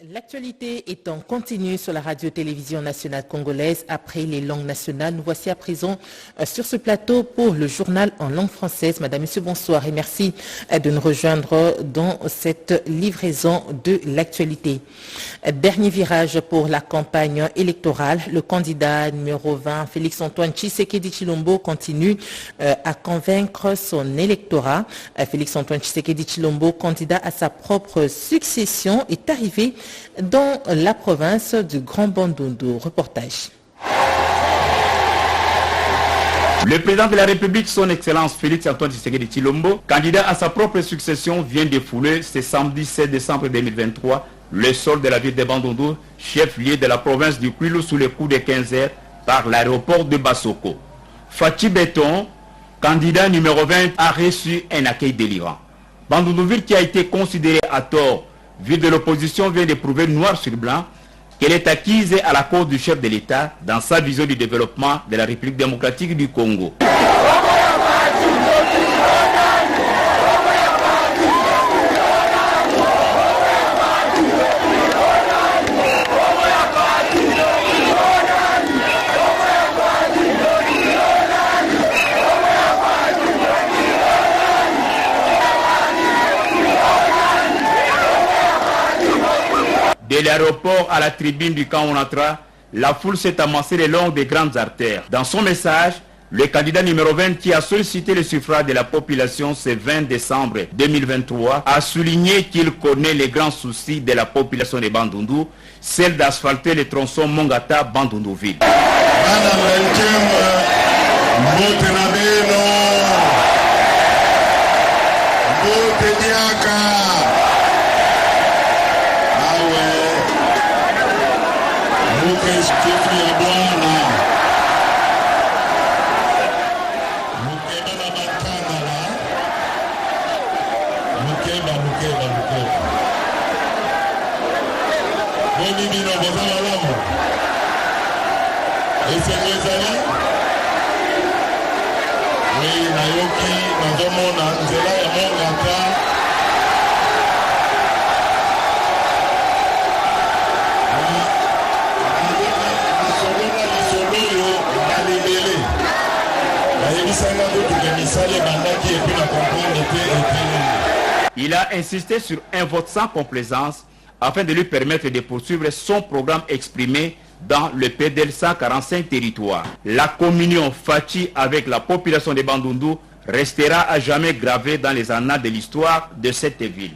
L'actualité est en continu sur la radio-télévision nationale congolaise. Après les langues nationales, nous voici à présent sur ce plateau pour le journal en langue française. Madame, Monsieur, bonsoir et merci de nous rejoindre dans cette livraison de l'actualité. Dernier virage pour la campagne électorale. Le candidat numéro 20, Félix-Antoine Tshisekedi Tshilombo, continue à convaincre son électorat. Félix-Antoine Tshisekedi Tshilombo, candidat à sa propre succession, est arrivé dans la province du Grand Bandundu. Reportage. Le président de la République, son Excellence Félix-Antoine Tshisekedi Tshilombo, candidat à sa propre succession, vient défouler ce samedi 7 décembre 2023 le sol de la ville de Bandundu, chef-lieu de la province du Kwilu, sous les coups de 15 heures par l'aéroport de Bassoko. Fachi Beton, candidat numéro 20, a reçu un accueil délirant. Bandundu-ville, qui a été considérée à tort, ville de l'opposition, vient de prouver noir sur blanc qu'elle est acquise à la cause du chef de l'État dans sa vision du développement de la République démocratique du Congo. De l'aéroport à la tribune du camp Onatra, la foule s'est amassée le long des grandes artères. Dans son message, le candidat numéro 20, qui a sollicité le suffrage de la population ce 20 décembre 2023, a souligné qu'il connaît les grands soucis de la population de Bandundu, celle d'asphalter le tronçon Mongata-Bandundu-Ville. Il a insisté sur un vote sans complaisance afin de lui permettre de poursuivre son programme exprimé dans le PDL 145 territoires. La communion Fachi avec la population de Bandundu restera à jamais gravée dans les annales de l'histoire de cette ville.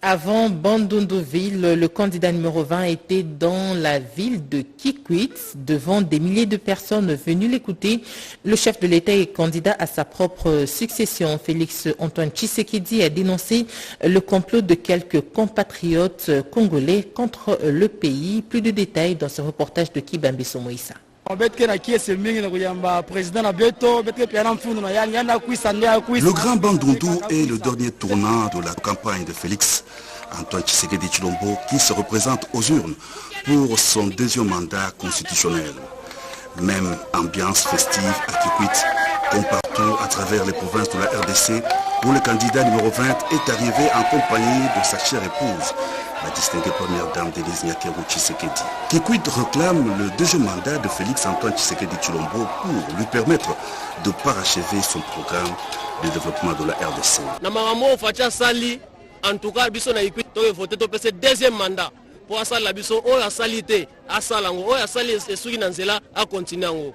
Avant Bandundu-Ville, le candidat numéro 20 était dans la ville de Kikwit, devant des milliers de personnes venues l'écouter. Le chef de l'État est candidat à sa propre succession. Félix-Antoine Tshisekedi a dénoncé le complot de quelques compatriotes congolais contre le pays. Plus de détails dans ce reportage de Kibambe Somoïsa. Le Grand Bandundu est le dernier tournant de la campagne de Félix Antoine Tshisekedi Tshilombo, qui se représente aux urnes pour son deuxième mandat constitutionnel. Même ambiance festive à Kikwit, comme partout à travers les provinces de la RDC, où le candidat numéro 20 est arrivé en compagnie de sa chère épouse, la distinguée première dame Denise Nyakeru Tshisekedi. Kikwit réclame le deuxième mandat de Félix Antoine Tshisekedi Tshilombo pour lui permettre de parachever son programme de développement de la RDC. En tout cas, biso na Kikwit to voter to passer deuxième mandat pour asala biso o ya salité asala ngo o ya sali esuki na nzela a continuer ngo.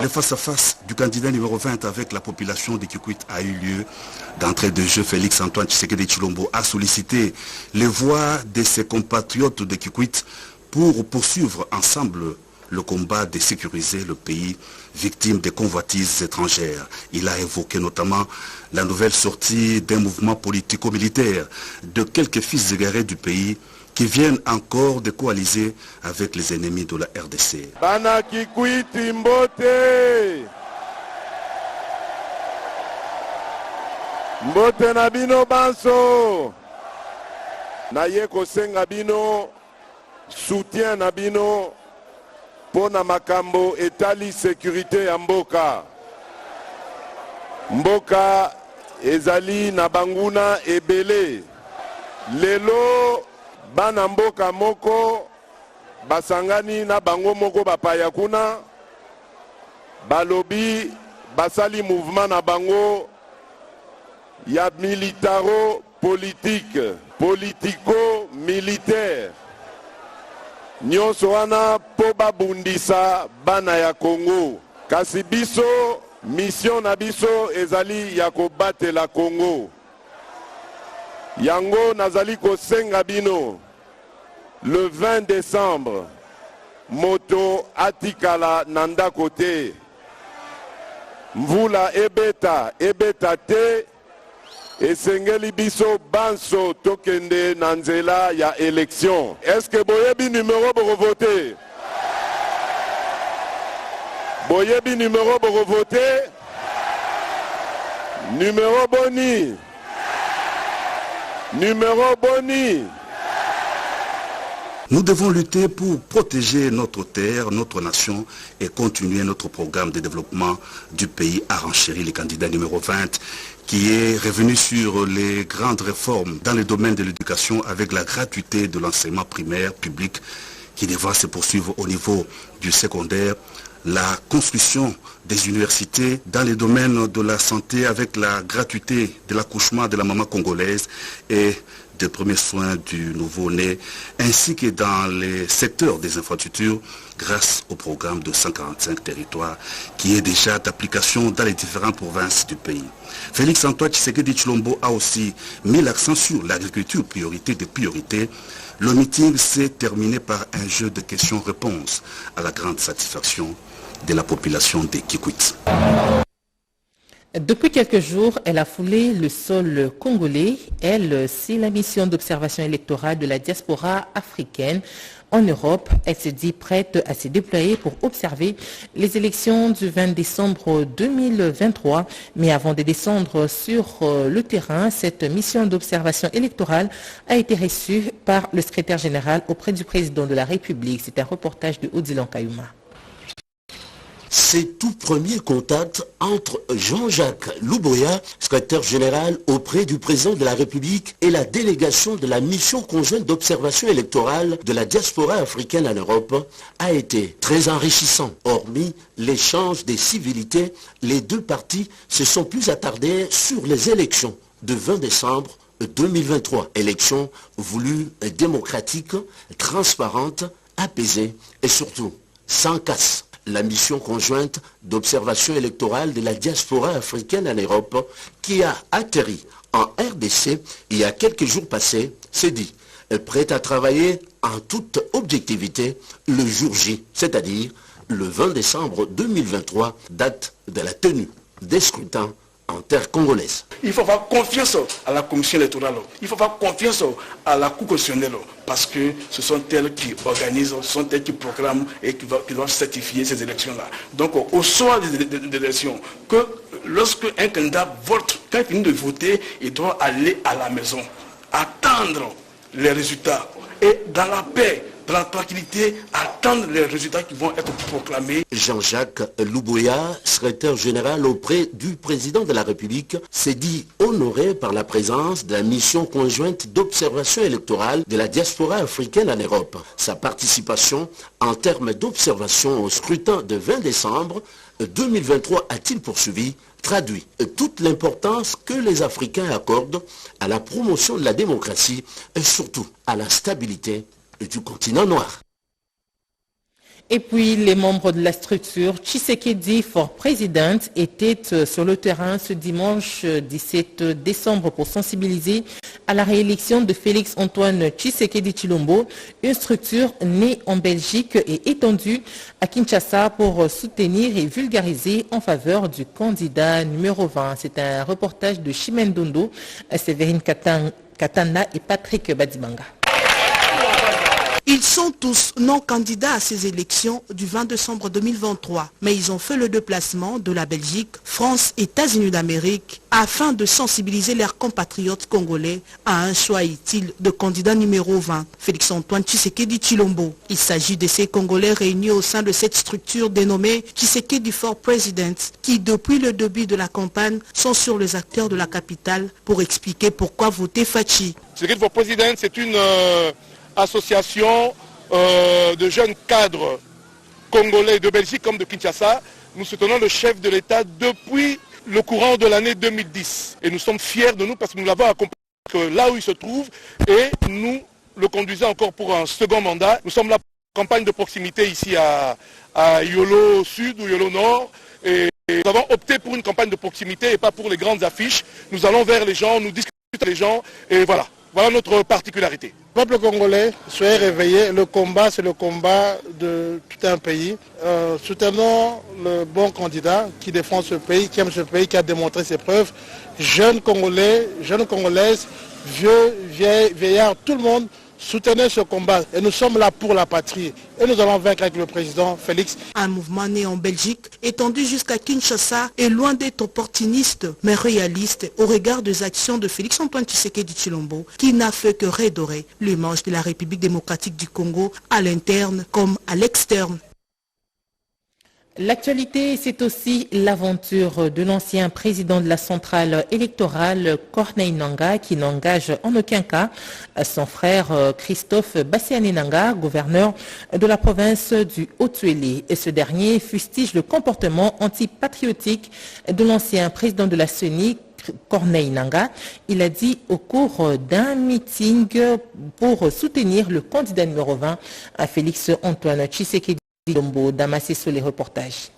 Le face-à-face du candidat numéro 20 avec la population de Kikwit a eu lieu. D'entrée de jeu, Félix Antoine Tshisekedi Tshilombo a sollicité les voix de ses compatriotes de Kikwit pour poursuivre ensemble le combat de sécuriser le pays victime des convoitises étrangères. Il a évoqué notamment la nouvelle sortie d'un mouvement politico-militaire de quelques fils égarés du pays qui viennent encore de coaliser avec les ennemis de la RDC. Bana Kikwit Mbote Mbote Nabino Banso Naye Kosenga Bino soutien Nabino Pona makambo etali sécurité ya mboka. Mboka ezali na banguna ebele. Lelo bana mboka moko basangani na bango moko bapaya kuna. Balobi basali mouvement na bango ya militaro politique, politico militaire. Nyonso wana po babundisa bana ya Congo. Kasi biso mission na biso ezali ya kobatela Congo. Yango nazali kosenga bino le 20 décembre moto atikala nanda kote. Mvula ebeta te. Esengeli biso banso tokende nanzela ya élection. Est-ce que boyebi numéro pour voter? Boyebi numéro pour voter? Numéro boni. Numéro boni. Nous devons lutter pour protéger notre terre, notre nation et continuer notre programme de développement du pays, a renchéri le candidat numéro 20 qui est revenu sur les grandes réformes dans le domaine de l'éducation avec la gratuité de l'enseignement primaire public qui devra se poursuivre au niveau du secondaire, la construction des universités dans le domaine de la santé avec la gratuité de l'accouchement de la maman congolaise et des premiers soins du nouveau-né, ainsi que dans les secteurs des infrastructures grâce au programme de 145 territoires qui est déjà d'application dans les différentes provinces du pays. Félix Antoine Tshisekedi Tshilombo a aussi mis l'accent sur l'agriculture, priorité de priorité. Le meeting s'est terminé par un jeu de questions-réponses à la grande satisfaction de la population de Kikwit. Depuis quelques jours, elle a foulé le sol congolais. Elle, c'est la mission d'observation électorale de la diaspora africaine en Europe. Elle se dit prête à se déployer pour observer les élections du 20 décembre 2023. Mais avant de descendre sur le terrain, cette mission d'observation électorale a été reçue par le secrétaire général auprès du président de la République. C'est un reportage de Odilon Kayuma. C'est tout premier contact entre Jean-Jacques Louboya, secrétaire général auprès du président de la République, et la délégation de la mission conjointe d'observation électorale de la diaspora africaine en Europe, a été très enrichissant. Hormis l'échange des civilités, les deux parties se sont plus attardées sur les élections de 20 décembre 2023. Élections voulues démocratiques, transparentes, apaisées et surtout sans casse. La mission conjointe d'observation électorale de la diaspora africaine en Europe, qui a atterri en RDC il y a quelques jours passés, s'est dit prête à travailler en toute objectivité le jour J, c'est-à-dire le 20 décembre 2023, date de la tenue des scrutins en terre congolaise. Il faut avoir confiance à la commission électorale. Il faut avoir confiance à la Cour constitutionnelle parce que ce sont elles qui organisent, ce sont elles qui proclament et qui doivent certifier ces élections-là. Donc au soir des élections, que lorsque un candidat vote, quand il finit de voter, il doit aller à la maison, attendre les résultats et dans la paix, dans la tranquillité, attendre les résultats qui vont être proclamés. Jean-Jacques Louboya, secrétaire général auprès du président de la République, s'est dit honoré par la présence de la mission conjointe d'observation électorale de la diaspora africaine en Europe. Sa participation en termes d'observation au scrutin de 20 décembre 2023, a-t-il poursuivi, traduit toute l'importance que les Africains accordent à la promotion de la démocratie et surtout à la stabilité du continent noir. Et puis, les membres de la structure Tshisekedi for President étaient sur le terrain ce dimanche 17 décembre pour sensibiliser à la réélection de Félix-Antoine Tshisekedi Tshilombo, une structure née en Belgique et étendue à Kinshasa pour soutenir et vulgariser en faveur du candidat numéro 20. C'est un reportage de Chimène Dondo, Séverine Katana et Patrick Badibanga. Ils sont tous non-candidats à ces élections du 20 décembre 2023, mais ils ont fait le déplacement de la Belgique, France, États-Unis d'Amérique, afin de sensibiliser leurs compatriotes congolais à un choix utile de candidat numéro 20, Félix-Antoine Tshisekedi Tshilombo. Il s'agit de ces Congolais réunis au sein de cette structure dénommée Tshisekedi for President, qui depuis le début de la campagne sont sur les acteurs de la capitale pour expliquer pourquoi voter Fachi. Tshisekedi for President, c'est une association de jeunes cadres congolais de Belgique comme de Kinshasa. Nous soutenons le chef de l'État depuis le courant de l'année 2010. Et nous sommes fiers de nous parce que nous l'avons accompagné là où il se trouve et nous le conduisons encore pour un second mandat. Nous sommes là pour une campagne de proximité ici à Yolo Sud ou Yolo Nord. Et nous avons opté pour une campagne de proximité et pas pour les grandes affiches. Nous allons vers les gens, nous discutons avec les gens et voilà. Voilà notre particularité. Le peuple congolais, soyez réveillés. Le combat, c'est le combat de tout un pays. Soutenons le bon candidat qui défend ce pays, qui aime ce pays, qui a démontré ses preuves. Jeunes Congolais, jeunes Congolaises, vieux, vieillards, tout le monde, soutenez ce combat. Et nous sommes là pour la patrie. Et nous allons vaincre avec le président Félix. Un mouvement né en Belgique, étendu jusqu'à Kinshasa, est loin d'être opportuniste, mais réaliste au regard des actions de Félix-Antoine Tshisekedi Tshilombo, qui n'a fait que redorer l'image de la République démocratique du Congo à l'interne comme à l'externe. L'actualité, c'est aussi l'aventure de l'ancien président de la centrale électorale, Corneille Nangaa, qui n'engage en aucun cas son frère Christophe Bassiané Nangaa, gouverneur de la province du Haut-Tuélé. Et ce dernier fustige le comportement antipatriotique de l'ancien président de la CENI, Corneille Nangaa. Il a dit au cours d'un meeting pour soutenir le candidat numéro 20, à Félix-Antoine Tshisekedi Tshilombo. Damassé sur les reportages.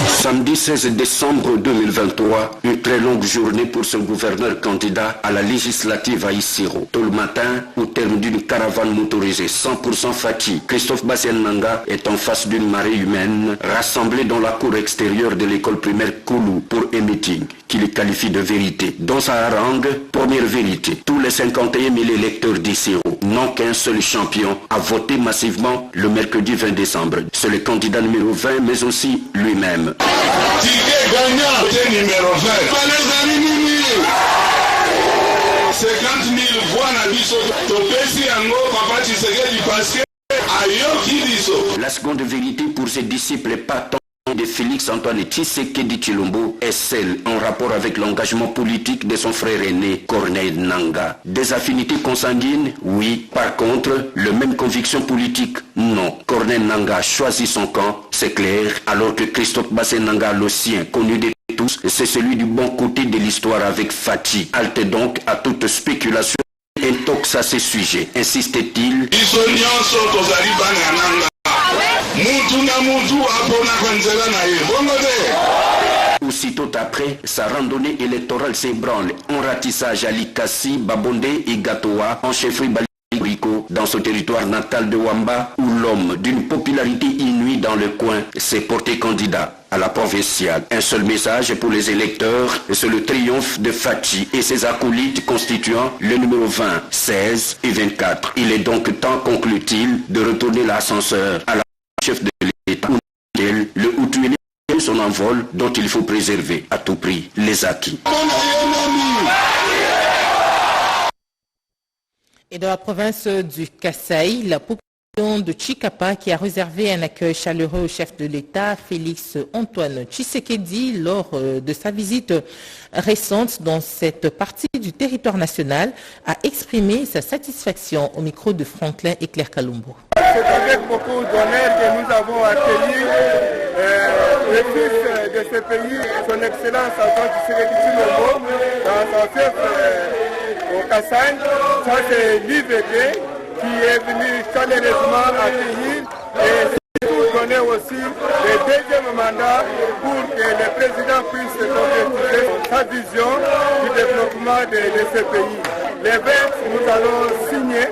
Samedi 16 décembre 2023, une très longue journée pour ce gouverneur candidat à la législative à Isiro. Tôt le matin, au terme d'une caravane motorisée 100% Fachi, Christophe Bassiané Nangaa est en face d'une marée humaine rassemblée dans la cour extérieure de l'école primaire Koulou pour un meeting qu'il qualifie de vérité. Dans sa harangue, première vérité, tous les 51 000 électeurs d'Isiro n'ont qu'un seul champion à voter massivement le mercredi 20 décembre. C'est le candidat numéro 20, mais aussi lui-même. Ticket gagnant, c'est numéro 20. 50 000 voix na biso. Topesi yango papa Tshisekedi parce que ayoki biso. La seconde vérité pour ses disciples patents de Félix-Antoine Tshisekedi Tshilombo est celle en rapport avec l'engagement politique de son frère aîné Corneille Nangaa. Des affinités consanguines, oui. Par contre, le même conviction politique, non. Corneille Nangaa choisit son camp, c'est clair, alors que Christophe Bassiané Nangaa, le sien, connu de tous, c'est celui du bon côté de l'histoire avec Fachi. Halte donc à toute spéculation intox à ces sujets, insiste-t-il. Aussitôt après, sa randonnée électorale s'ébranle en ratissage à Likasi, Babondé et Gatoa, en chefferie Brico, dans son territoire natal de Wamba, où l'homme d'une popularité inouïe dans le coin s'est porté candidat à la provinciale. Un seul message pour les électeurs, c'est le triomphe de Fachi et ses acolytes constituant le numéro 20, 16 et 24. Il est donc temps, conclut-il, de retourner l'ascenseur à la chef de l'État, le Hutuélé, son envol dont il faut préserver à tout prix les acquis. Et dans la province du Kasaï, la population de Chikapa qui a réservé un accueil chaleureux au chef de l'État, Félix Antoine Tshisekedi, lors de sa visite récente dans cette partie du territoire national, a exprimé sa satisfaction au micro de Franklin et Claire Kalumbo. C'est avec beaucoup d'honneur que nous avons accueilli le fils de ce pays, son Excellence Antoine Tshisekedi Tshilombo, dans son chef au Kasaï. Ça c'est l'IVP qui est venu chaleureusement accueillir et surtout donner aussi le deuxième mandat pour que le président puisse concrétiser sa vision du développement de ce pays. Les 20, nous allons signer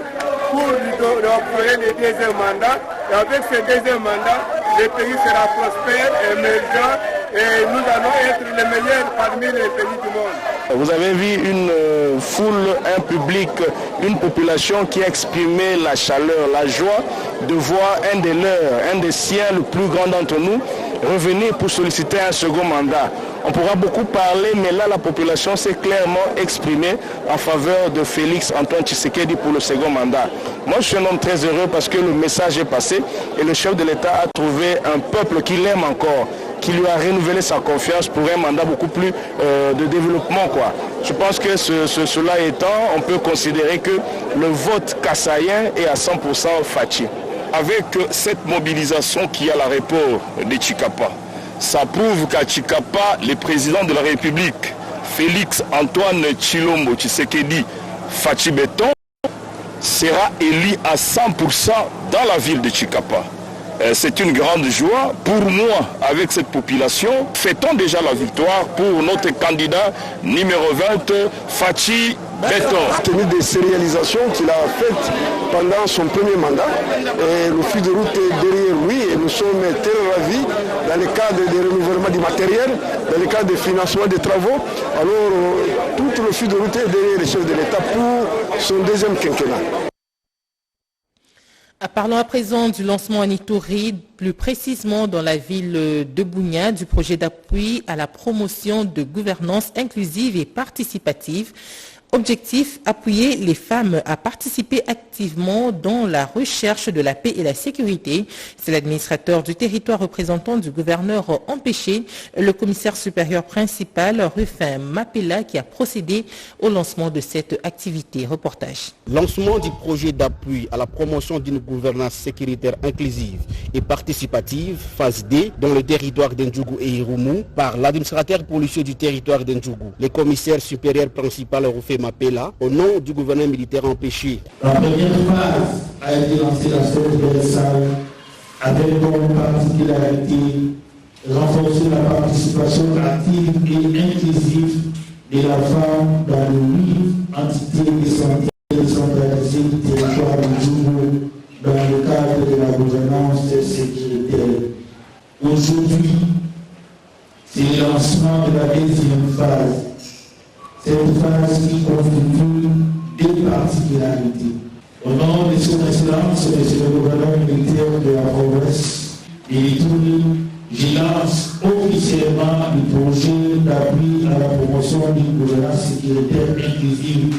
pour lui offrir le deuxième mandat. Et avec ce deuxième mandat, le pays sera prospère, émergent et nous allons être les meilleurs parmi les pays du monde. Vous avez vu une foule, un public, une population qui a exprimé la chaleur, la joie de voir un des leurs, un des siens, le plus grand d'entre nous, revenir pour solliciter un second mandat. On pourra beaucoup parler, mais là la population s'est clairement exprimée en faveur de Félix Antoine Tshisekedi pour le second mandat. Moi je suis un homme très heureux parce que le message est passé et le chef de l'État a trouvé un peuple qui l'aime encore, qui lui a renouvelé sa confiance pour un mandat beaucoup plus de développement, quoi. Je pense que cela étant, on peut considérer que le vote kassaïen est à 100% Fachi. Avec cette mobilisation qu'il y a à l'aéroport de Chikapa, ça prouve qu'à Chikapa, le président de la République, Félix Antoine Tshilombo Tshisekedi Fachi Béton, sera élu à 100% dans la ville de Chikapa. C'est une grande joie pour moi avec cette population. Fêtons déjà la victoire pour notre candidat numéro 20, Fachi Béton. Compte tenu des réalisations qu'il a faites pendant son premier mandat, et le fil de route est derrière lui et nous sommes très ravis dans le cadre du renouvellement du matériel, dans le cadre du financement des travaux. Alors tout le fil de route est derrière le chef de l'État pour son deuxième quinquennat. Parlons à présent du lancement en Ituri, plus précisément dans la ville de Bunia, du projet d'appui à la promotion de gouvernance inclusive et participative. Objectif, appuyer les femmes à participer activement dans la recherche de la paix et la sécurité. C'est l'administrateur du territoire représentant du gouverneur empêché, le commissaire supérieur principal, Rufin Mapela, qui a procédé au lancement de cette activité. Reportage. Lancement du projet d'appui à la promotion d'une gouvernance sécuritaire inclusive et participative, phase D, dans le territoire d'Ndjougou et Irumu, par l'administrateur policier du territoire d'Ndjougou, le commissaire supérieur principal, Rufin Mapela, au nom du gouverneur militaire empêché. La première phase a été lancée dans cette belle salle avec comme particularité renforcer la participation active et inclusive de la femme dans les 8 entités de santé décentralisées du territoire du Djougou dans le cadre de la gouvernance sécuritaire. Aujourd'hui, c'est le lancement de la deuxième phase. Cette phase qui constitue deux particularités. Au nom de son Excellence, Monsieur le gouverneur militaire de la province de l'Ituri, je lance officiellement le projet d'appui à la promotion d'une gouvernance sécuritaire inclusive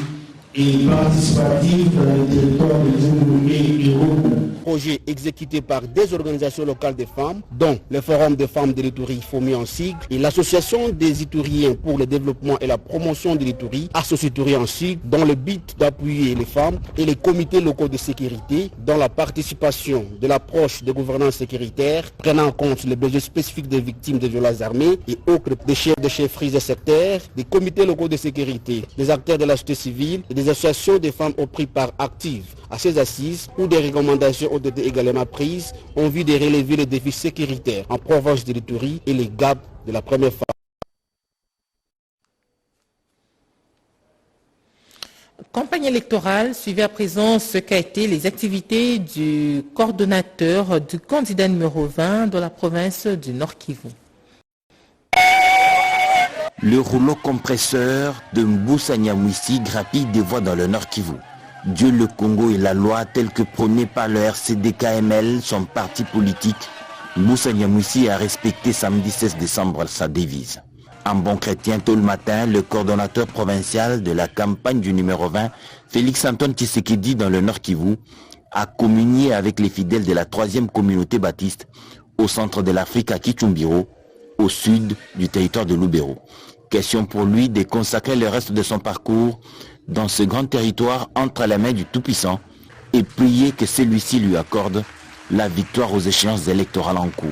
et participative dans le territoire de Djougou et Irumu. Projet exécuté par des organisations locales de femmes, dont le Forum des femmes de l'Ituri, FOMI en sigle, et l'Association des Ituriens pour le développement et la promotion de l'Ituri, Associaturi en sigle, dans le but d'appuyer les femmes et les comités locaux de sécurité dans la participation de l'approche de gouvernance sécuritaire, prenant en compte les besoins spécifiques des victimes de violences armées et autres des chefs de chefferies et sectaires, des comités locaux de sécurité, des acteurs de la société civile et des associations des femmes au prix par active. À ces assises, où des recommandations ont été également prises en vue de relever les défis sécuritaires en province de l'Ituri et les gaps de la première phase. Campagne électorale, suivez à présent ce qu'a été les activités du coordonnateur du candidat numéro 20 dans la province du Nord Kivu. Le rouleau compresseur de Mbusa Nyamwisi grappille des voix dans le Nord Kivu. Dieu, le Congo et la loi tels que prônés par le RCD-KML, son parti politique, Mbusa Nyamwisi a respecté samedi 16 décembre sa devise. En bon chrétien, tôt le matin, le coordonnateur provincial de la campagne du numéro 20, Félix-Antoine Tshisekedi dans le Nord Kivu, a communié avec les fidèles de la 3e communauté baptiste au centre de l'Afrique à Kichumbiro, au sud du territoire de Lubero. Question pour lui de consacrer le reste de son parcours dans ce grand territoire entre les mains du Tout-Puissant et prier que celui-ci lui accorde la victoire aux échéances électorales en cours.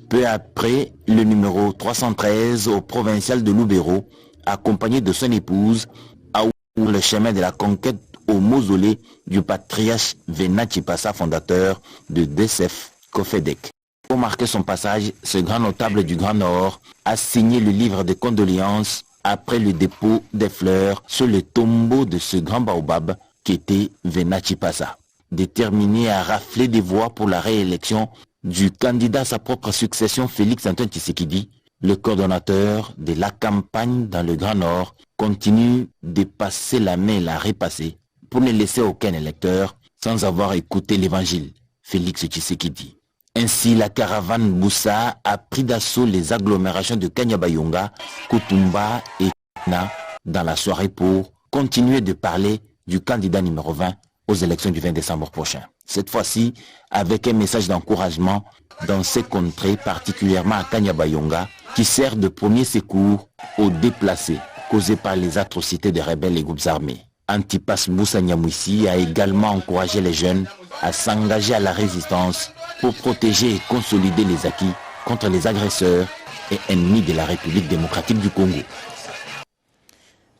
Peu après, le numéro 313 au provincial de Lubero, accompagné de son épouse, a ouvert le chemin de la conquête au mausolée du patriarche Vena Chipasa, fondateur de DSF Kofedek. Pour marquer son passage, ce grand notable du Grand Nord a signé le livre de condoléances après le dépôt des fleurs sur le tombeau de ce grand baobab qui était Vena Chipasa. Déterminé à rafler des voix pour la réélection du candidat à sa propre succession Félix-Antoine Tshisekedi, le coordonnateur de la campagne dans le Grand Nord continue de passer la main et la repasser pour ne laisser aucun électeur sans avoir écouté l'évangile, Félix Tshisekedi. Ainsi, la caravane Mbusa a pris d'assaut les agglomérations de Kanyabayonga, Kutumba et Kina dans la soirée pour continuer de parler du candidat numéro 20 aux élections du 20 décembre prochain. Cette fois-ci, avec un message d'encouragement dans ces contrées, particulièrement à Kanyabayonga, qui sert de premier secours aux déplacés causés par les atrocités des rebelles et groupes armés. Antipas Mbusa Nyamwisi a également encouragé les jeunes à s'engager à la résistance pour protéger et consolider les acquis contre les agresseurs et ennemis de la République démocratique du Congo.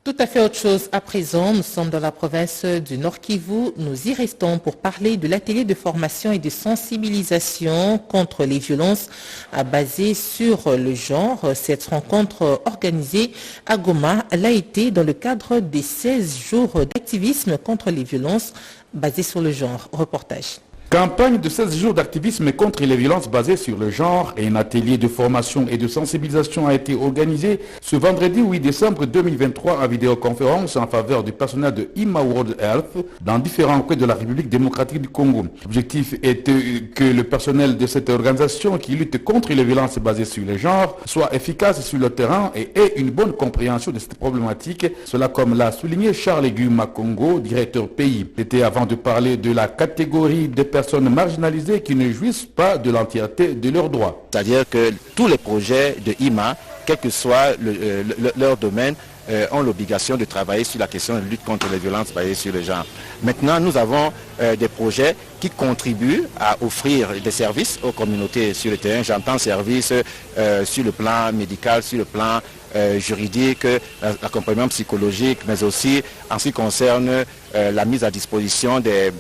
Tout à fait autre chose à présent, nous sommes dans la province du Nord Kivu. Nous y restons pour parler de l'atelier de formation et de sensibilisation contre les violences basées sur le genre. Cette rencontre organisée à Goma l'a été dans le cadre des 16 jours d'activisme contre les violences basées sur le genre. Reportage. Campagne de 16 jours d'activisme contre les violences basées sur le genre et un atelier de formation et de sensibilisation a été organisé ce vendredi 8 décembre 2023 en vidéoconférence en faveur du personnel de IMA World Health dans différents coins de la République démocratique du Congo. L'objectif est que le personnel de cette organisation qui lutte contre les violences basées sur le genre soit efficace sur le terrain et ait une bonne compréhension de cette problématique. Cela comme l'a souligné Charles Guima Congo, directeur pays. C'était avant de parler de la catégorie des personnes marginalisées qui ne jouissent pas de l'entièreté de leurs droits. C'est-à-dire que tous les projets de IMA, quel que soit leur domaine, ont l'obligation de travailler sur la question de lutte contre les violences basées sur le genre. Maintenant, nous avons des projets qui contribuent à offrir des services aux communautés sur le terrain. J'entends services sur le plan médical, sur le plan juridique, l'accompagnement psychologique, mais aussi en ce qui concerne la mise à disposition des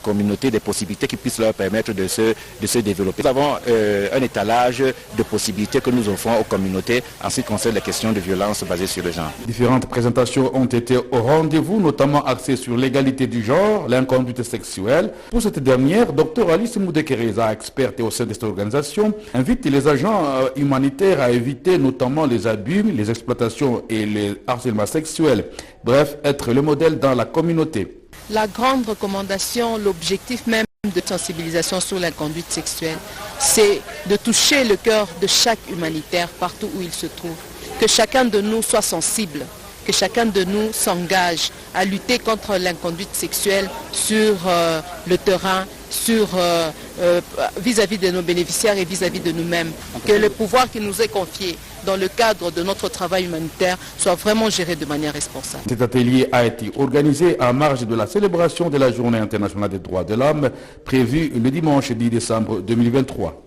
communautés, des possibilités qui puissent leur permettre de se développer. Nous avons un étalage de possibilités que nous offrons aux communautés en ce qui concerne les questions de violence basées sur le genre. Différentes présentations ont été au rendez-vous, notamment axées sur l'égalité du genre, l'inconduite sexuelle. Pour cette dernière, Dr Alice Moudekereza, experte au sein de cette organisation, invite les agents humanitaires à éviter notamment les abus, les exploitations et les harcèlements sexuels. Bref, être le modèle dans la communauté. La grande recommandation, l'objectif même de sensibilisation sur la conduite sexuelle, c'est de toucher le cœur de chaque humanitaire partout où il se trouve. Que chacun de nous soit sensible, que chacun de nous s'engage à lutter contre l'inconduite sexuelle sur le terrain, vis-à-vis de nos bénéficiaires et vis-à-vis de nous-mêmes. Que le pouvoir qui nous est confié dans le cadre de notre travail humanitaire soit vraiment géré de manière responsable. Cet atelier a été organisé en marge de la célébration de la Journée internationale des droits de l'homme prévue le dimanche 10 décembre 2023.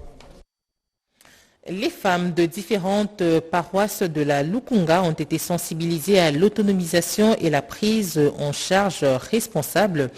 Les femmes de différentes paroisses de la Lukunga ont été sensibilisées à l'autonomisation et la prise en charge responsable.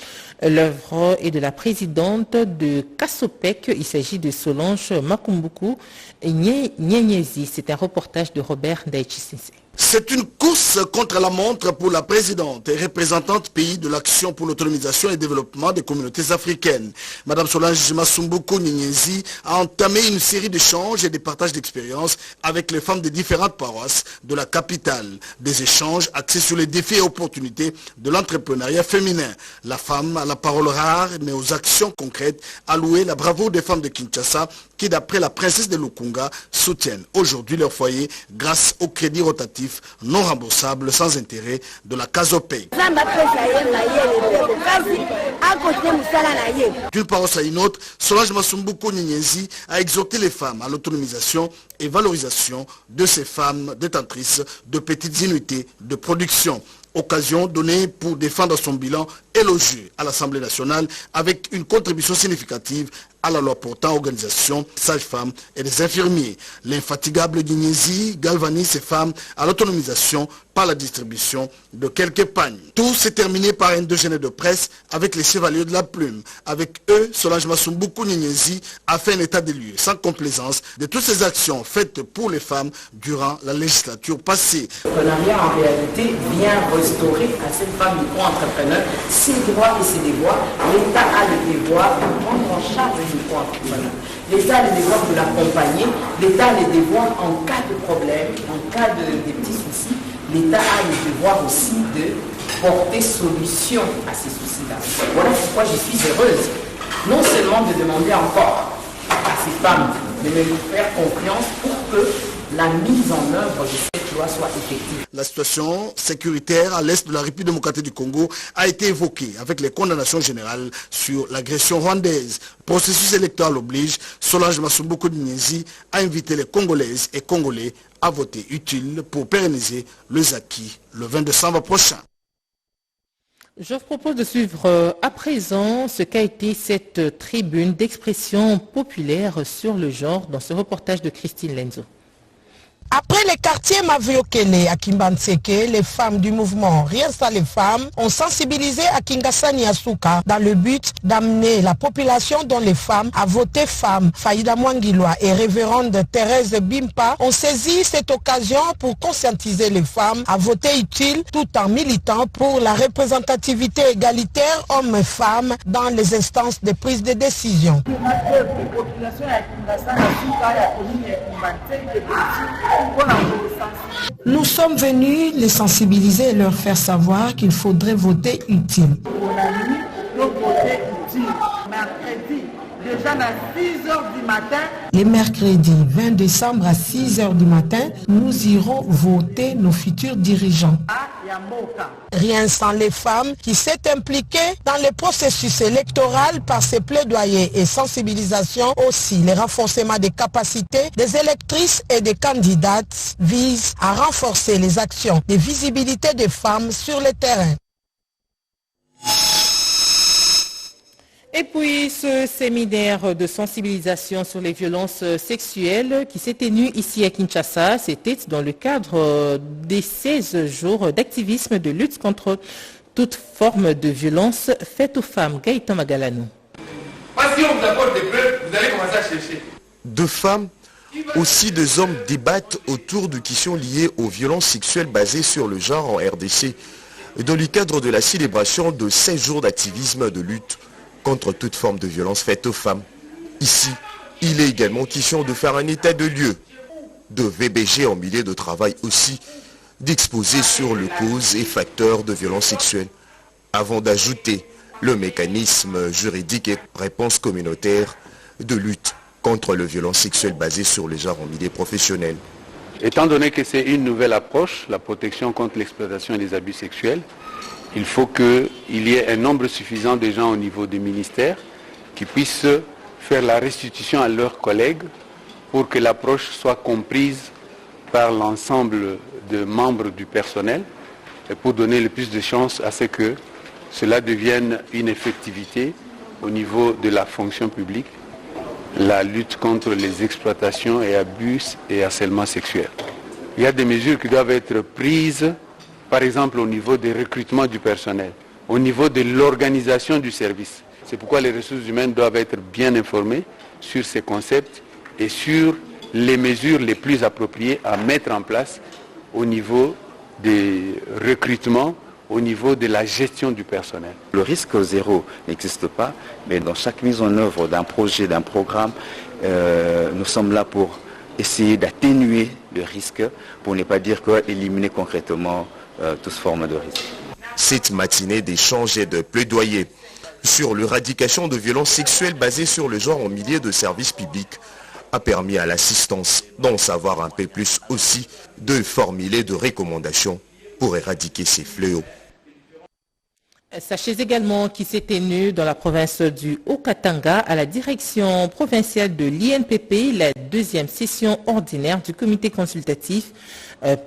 L'œuvre est de la présidente de Kasopek. Il s'agit de Solange Makumbuku Nyenyezi. C'est un reportage de Robert Daichisense. C'est une course contre la montre pour la présidente et représentante pays de l'Action pour l'autonomisation et le développement des communautés africaines. Madame Solange Masumbuku Nyenyezi a entamé une série d'échanges et de partages d'expériences avec les femmes des différentes paroisses de la capitale. Des échanges axés sur les défis et opportunités de l'entrepreneuriat féminin. La femme à la parole rare mais aux actions concrètes a loué la bravoure des femmes de Kinshasa qui, d'après la princesse de Lukunga, soutiennent aujourd'hui leur foyer grâce au crédit rotatif non remboursable sans intérêt de la Casopay. D'une paroisse à une autre, Solange Masumbuku Nyenyezi a exhorté les femmes à l'autonomisation et valorisation de ces femmes détentrices de petites unités de production. Occasion donnée pour défendre son bilan élogieux à l'Assemblée nationale avec une contribution significative à la loi portant organisation sages-femmes et des infirmiers. L'infatigable Nyenyezi galvanise ces femmes à l'autonomisation par la distribution de quelques pagnes. Tout s'est terminé par un déjeuner de presse avec les chevaliers de la plume. Avec eux, Solange Masumbuku Nyenyezi a fait un état des lieux sans complaisance de toutes ces actions faites pour les femmes durant la législature passée. L'entrepreneuriat en réalité vient restaurer à cette femme micro-entrepreneur ses droits et ses devoirs. L'État a le devoir de prendre en charge les micro-entrepreneurs. L'État a le devoir de l'accompagner. L'État a le devoir en cas de problème, en cas de petits soucis. L'État a le devoir aussi de porter solution à ces soucis-là. Voilà pourquoi je suis heureuse, non seulement de demander encore à ces femmes de me faire confiance pour que la mise en œuvre de cette loi soit effective. La situation sécuritaire à l'est de la République démocratique du Congo a été évoquée avec les condamnations générales sur l'agression rwandaise. Processus électoral oblige, Solange Masumbuku Nyenyezi a invité les Congolaises et Congolais à voter utile pour pérenniser les acquis le 20 décembre prochain. Je vous propose de suivre à présent ce qu'a été cette tribune d'expression populaire sur le genre dans ce reportage de Christine Lenzo. Après les quartiers Maviokele à Kimbanseke, les femmes du mouvement Rien ça les femmes ont sensibilisé à Kingasani Asuka dans le but d'amener la population dont les femmes à voter femmes. Faïda Mwangilwa et révérende Thérèse Bimpa ont saisi cette occasion pour conscientiser les femmes à voter utile tout en militant pour la représentativité égalitaire hommes-femmes dans les instances de prise de décision. Nous sommes venus les sensibiliser et leur faire savoir qu'il faudrait voter utile. Déjà à 6h du matin. Les mercredis 20 décembre à 6h du matin, nous irons voter nos futurs dirigeants. Rien sans les femmes qui s'est impliquées dans le processus électoral par ses plaidoyers et sensibilisations aussi. Les renforcements des capacités des électrices et des candidates visent à renforcer les actions de visibilité des femmes sur le terrain. Et puis ce séminaire de sensibilisation sur les violences sexuelles qui s'est tenu ici à Kinshasa, c'était dans le cadre des 16 jours d'activisme de lutte contre toute forme de violence faite aux femmes. Gaëtan Magalanou. Si on vous accorde des preuves, vous allez commencer à chercher. Deux femmes, aussi deux hommes débattent autour de questions liées aux violences sexuelles basées sur le genre en RDC, dans le cadre de la célébration de 16 jours d'activisme de lutte contre toute forme de violence faite aux femmes. Ici, il est également question de faire un état de lieu, de VBG en milieu de travail aussi, d'exposer sur les causes et facteurs de violence sexuelle, avant d'ajouter le mécanisme juridique et réponse communautaire de lutte contre les violences sexuelles basées sur les genres en milieu professionnel. Étant donné que c'est une nouvelle approche, la protection contre l'exploitation et les abus sexuels, il faut qu'il y ait un nombre suffisant de gens au niveau du ministère qui puissent faire la restitution à leurs collègues pour que l'approche soit comprise par l'ensemble des membres du personnel et pour donner le plus de chances à ce que cela devienne une effectivité au niveau de la fonction publique, la lutte contre les exploitations et abus et harcèlements sexuels. Il y a des mesures qui doivent être prises, par exemple au niveau des recrutements du personnel, au niveau de l'organisation du service. C'est pourquoi les ressources humaines doivent être bien informées sur ces concepts et sur les mesures les plus appropriées à mettre en place au niveau des recrutements, au niveau de la gestion du personnel. Le risque zéro n'existe pas, mais dans chaque mise en œuvre d'un projet, d'un programme, nous sommes là pour essayer d'atténuer le risque, pour ne pas dire qu'éliminer concrètement toute forme de risque. Cette matinée d'échange et de plaidoyer sur l'éradication de violences sexuelles basées sur le genre en milieu de service public a permis à l'assistance d'en savoir un peu plus aussi, de formuler de recommandations pour éradiquer ces fléaux. Sachez également qu'il s'est tenu dans la province du Haut-Katanga à la direction provinciale de l'INPP la deuxième session ordinaire du comité consultatif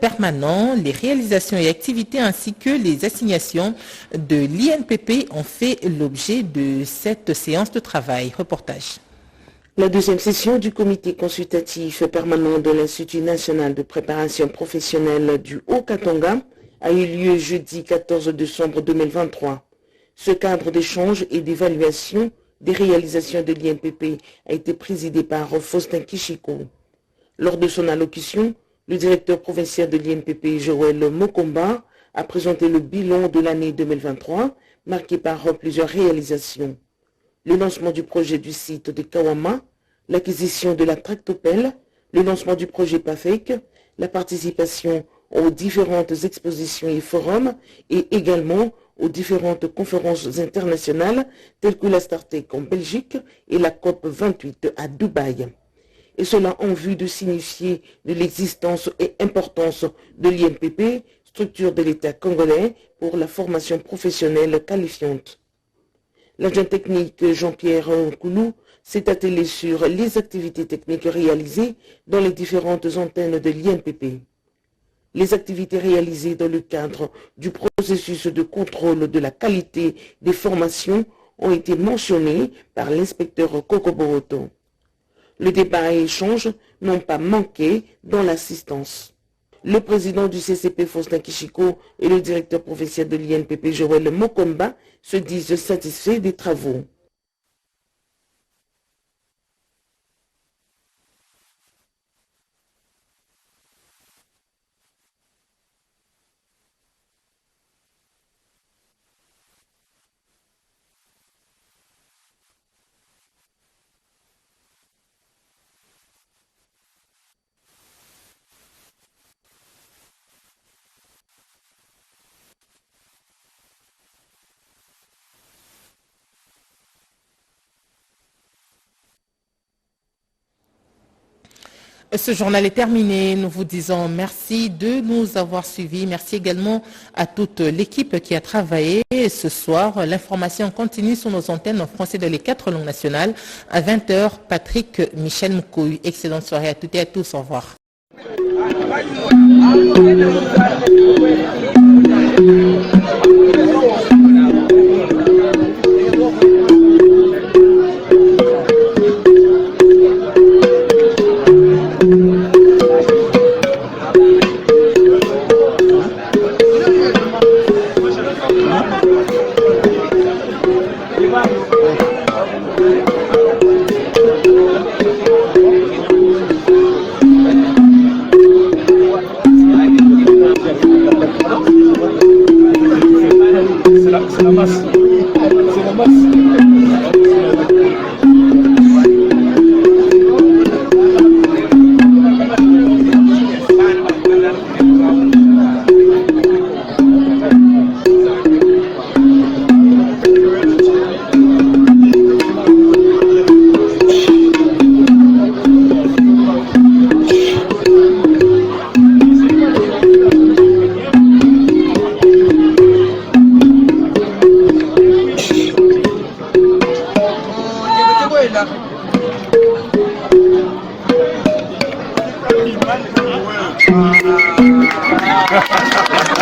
permanent. Les réalisations et activités ainsi que les assignations de l'INPP ont fait l'objet de cette séance de travail. Reportage. La deuxième session du comité consultatif permanent de l'Institut national de préparation professionnelle du Haut-Katanga a eu lieu jeudi 14 décembre 2023. Ce cadre d'échange et d'évaluation des réalisations de l'INPP a été présidé par Faustin Kishiko. Lors de son allocution, le directeur provincial de l'INPP, Joël Mokomba, a présenté le bilan de l'année 2023, marqué par plusieurs réalisations. Le lancement du projet du site de Kawama, l'acquisition de la tractopelle, le lancement du projet PAFEC, la participation aux différentes expositions et forums et également aux différentes conférences internationales telles que la StarTech en Belgique et la COP 28 à Dubaï. Et cela en vue de signifier de l'existence et importance de l'INPP, structure de l'État congolais pour la formation professionnelle qualifiante. L'agent technique Jean-Pierre Koulou s'est attelé sur les activités techniques réalisées dans les différentes antennes de l'INPP. Les activités réalisées dans le cadre du processus de contrôle de la qualité des formations ont été mentionnées par l'inspecteur Kokoboroto. Le débat et échange n'ont pas manqué dans l'assistance. Le président du CCP, Faustin Kishiko, et le directeur provincial de l'INPP, Joël Mokomba, se disent satisfaits des travaux. Ce journal est terminé. Nous vous disons merci de nous avoir suivis. Merci également à toute l'équipe qui a travaillé ce soir. L'information continue sur nos antennes en français dans les 4 langues nationales. À 20h, Patrick Michel Moukoui. Excellente soirée à toutes et à tous. Au revoir. Ha ha ha ha!